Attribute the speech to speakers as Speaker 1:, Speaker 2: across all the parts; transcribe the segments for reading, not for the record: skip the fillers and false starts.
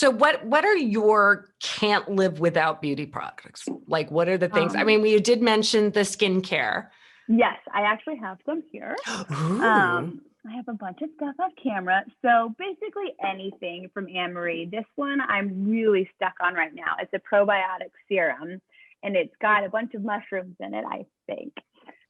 Speaker 1: So what are your can't live without beauty products? Like, what are the things? I mean, you did mention the skincare.
Speaker 2: Yes, I actually have some here.
Speaker 1: Ooh.
Speaker 2: I have a bunch of stuff off camera. So basically anything from Anne Marie. This one I'm really stuck on right now. It's a probiotic serum, and it's got a bunch of mushrooms in it, I think.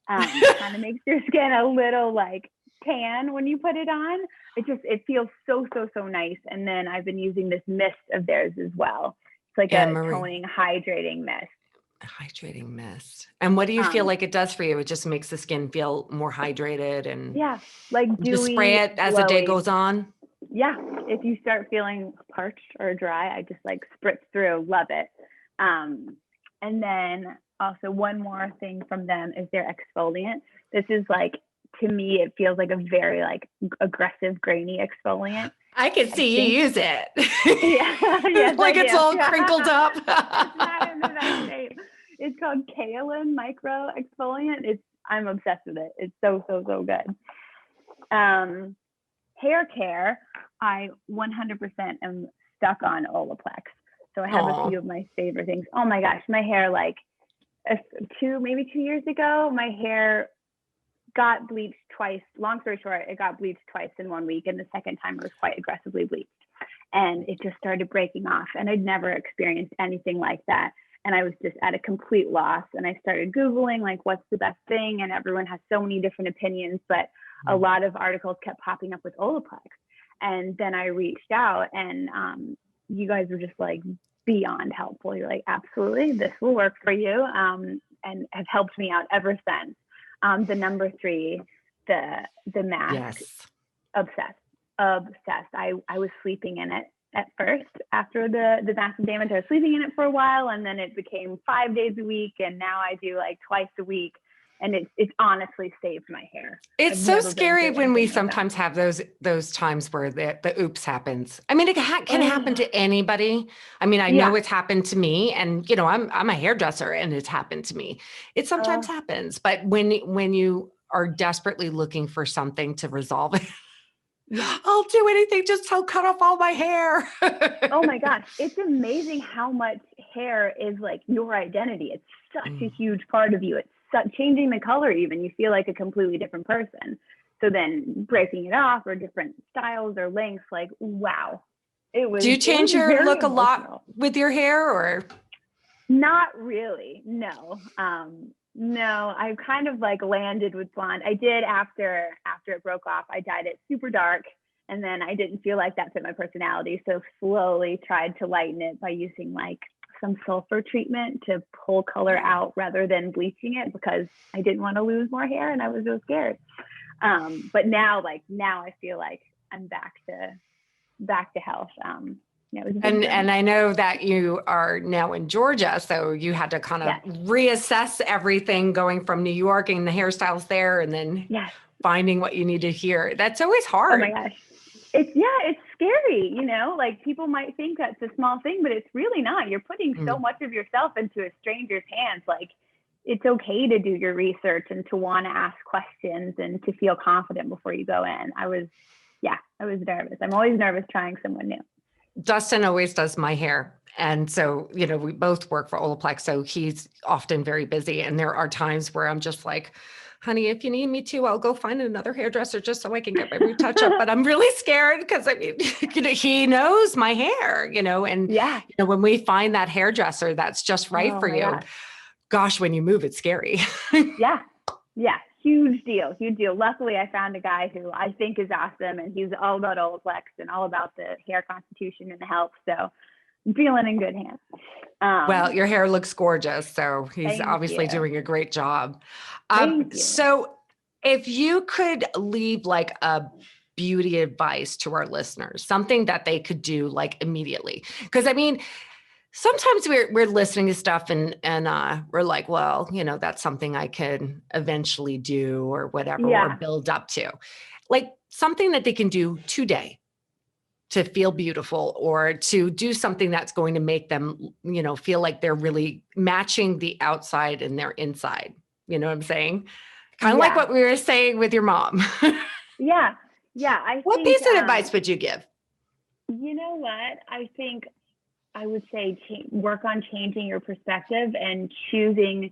Speaker 2: It kind of makes your skin a little like tan when you put it on. It feels so nice. And then I've been using this mist of theirs as well. It's like
Speaker 1: Anne
Speaker 2: a
Speaker 1: Marie.
Speaker 2: toning hydrating mist.
Speaker 1: Hydrating mist. And what do you feel like it does for you? It just makes the skin feel more hydrated and
Speaker 2: like dewy,
Speaker 1: just spray it as the day goes on.
Speaker 2: Yeah. If you start feeling parched or dry, I just like spritz through. Love it. And then also one more thing from them is their exfoliant. This is like, to me, it feels like a very like aggressive, grainy exfoliant.
Speaker 1: I can see you use it.
Speaker 2: Yes,
Speaker 1: like it's all crinkled up.
Speaker 2: It's not in the best shape. It's called Kaolin Micro Exfoliant. I'm obsessed with it. It's so good. Hair care, I 100% am stuck on Olaplex. So I have a few of my favorite things. Oh my gosh, my hair, like maybe 2 years ago, my hair got bleached twice. Long story short, it got bleached twice in 1 week, and the second time it was quite aggressively bleached. And it just started breaking off, and I'd never experienced anything like that. And I was just at a complete loss. And I started Googling, like, what's the best thing? And everyone has so many different opinions, but a lot of articles kept popping up with Olaplex. And then I reached out, and you guys were just like beyond helpful. You're like, absolutely, this will work for you, and have helped me out ever since. The number 3, the mask.
Speaker 1: Yes.
Speaker 2: Obsessed. I was sleeping in it at first after the massive damage. I was sleeping in it for a while, and then it became 5 days a week, and now I do like twice a week. And it's honestly saved my hair.
Speaker 1: It's so scary when we sometimes have those times where the oops happens. I mean, it can happen to anybody. I mean, I know it's happened to me, and you know, I'm a hairdresser, and it's happened to me. It sometimes happens, but when you are desperately looking for something to resolve it, I'll do anything just to cut off all my hair.
Speaker 2: Oh my gosh, it's amazing how much hair is like your identity. It's such a huge part of you. It's changing the color, even you feel like a completely different person. So then breaking it off, or different styles or lengths, like, wow. It was.
Speaker 1: Do you change your look
Speaker 2: emotional.
Speaker 1: a lot with your hair, or?
Speaker 2: Not really, no. No, I kind of like landed with blonde. I did after it broke off. I dyed it super dark, and then I didn't feel like that fit my personality. So slowly tried to lighten it by using like some sulfur treatment to pull color out rather than bleaching it, because I didn't want to lose more hair and I was so scared. But now I feel like I'm back to health.
Speaker 1: And I know that you are now in Georgia, so you had to kind of reassess everything, going from New York and the hairstyles there, and then finding what you needed here. That's always hard.
Speaker 2: Oh my gosh. It's scary, you know, like people might think that's a small thing, but it's really not. You're putting so much of yourself into a stranger's hands. Like, it's okay to do your research and to want to ask questions and to feel confident before you go in. I was nervous. I'm always nervous trying someone new.
Speaker 1: Dustin always does my hair. And so, you know, we both work for Olaplex, so he's often very busy. And there are times where I'm just like, honey, if you need me to, I'll go find another hairdresser just so I can get my retouch up. But I'm really scared because, I mean, you know, he knows my hair, you know, and you know, when we find that hairdresser that's just right for you, gosh, when you move, it's scary.
Speaker 2: Yeah. Huge deal. Luckily, I found a guy who I think is awesome, and he's all about Olaplex and all about the hair constitution and the health. So I'm feeling in good hands.
Speaker 1: Well, your hair looks gorgeous. So he's obviously doing a great job. So if you could leave like a beauty advice to our listeners, something that they could do like immediately, because I mean, sometimes we're listening to stuff and we're like, well, you know, that's something I could eventually do or whatever, or build up to, like something that they can do today to feel beautiful, or to do something that's going to make them, you know, feel like they're really matching the outside and their inside. You know what I'm saying? Kind of like what we were saying with your mom.
Speaker 2: Yeah.
Speaker 1: What piece of advice would you give?
Speaker 2: You know what? I think I would say work on changing your perspective and choosing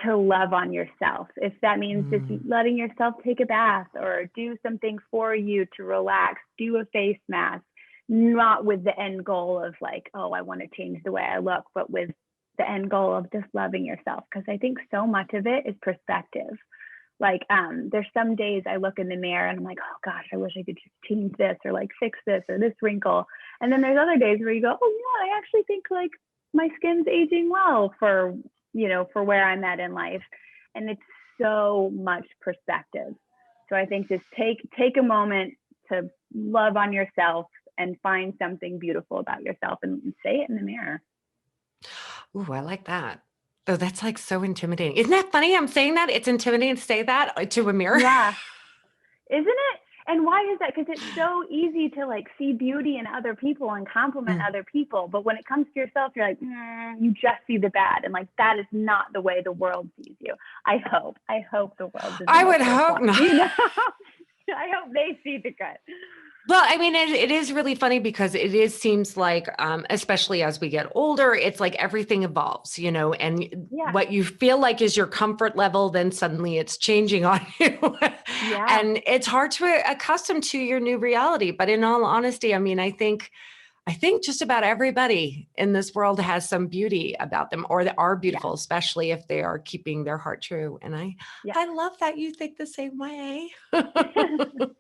Speaker 2: to love on yourself. If that means just letting yourself take a bath or do something for you to relax, do a face mask, not with the end goal of like, oh, I want to change the way I look, but with the end goal of just loving yourself. Because I think so much of it is perspective. Like, there's some days I look in the mirror and I'm like, oh gosh, I wish I could just change this or like fix this or this wrinkle. And then there's other days where you go, oh yeah, I actually think like my skin's aging well for, for where I'm at in life. And it's so much perspective. So I think just take a moment to love on yourself and find something beautiful about yourself and say it in the mirror.
Speaker 1: Ooh, I like that. Oh, that's like so intimidating. Isn't that funny? I'm saying that it's intimidating to say that to a mirror.
Speaker 2: Yeah. Isn't it? And why is that? Because it's so easy to like see beauty in other people and compliment other people. But when it comes to yourself, you're like, you just see the bad. And like, that is not the way the world sees you. I hope the world does.
Speaker 1: I would hope not.
Speaker 2: I hope they see the good.
Speaker 1: Well, I mean, it is really funny because seems like, especially as we get older, it's like everything evolves, and what you feel like is your comfort level, then suddenly it's changing on you. And it's hard to accustom to your new reality. But in all honesty, I mean, I think just about everybody in this world has some beauty about them, or they are beautiful, especially if they are keeping their heart true. And I love that you think the same way.
Speaker 2: 100%.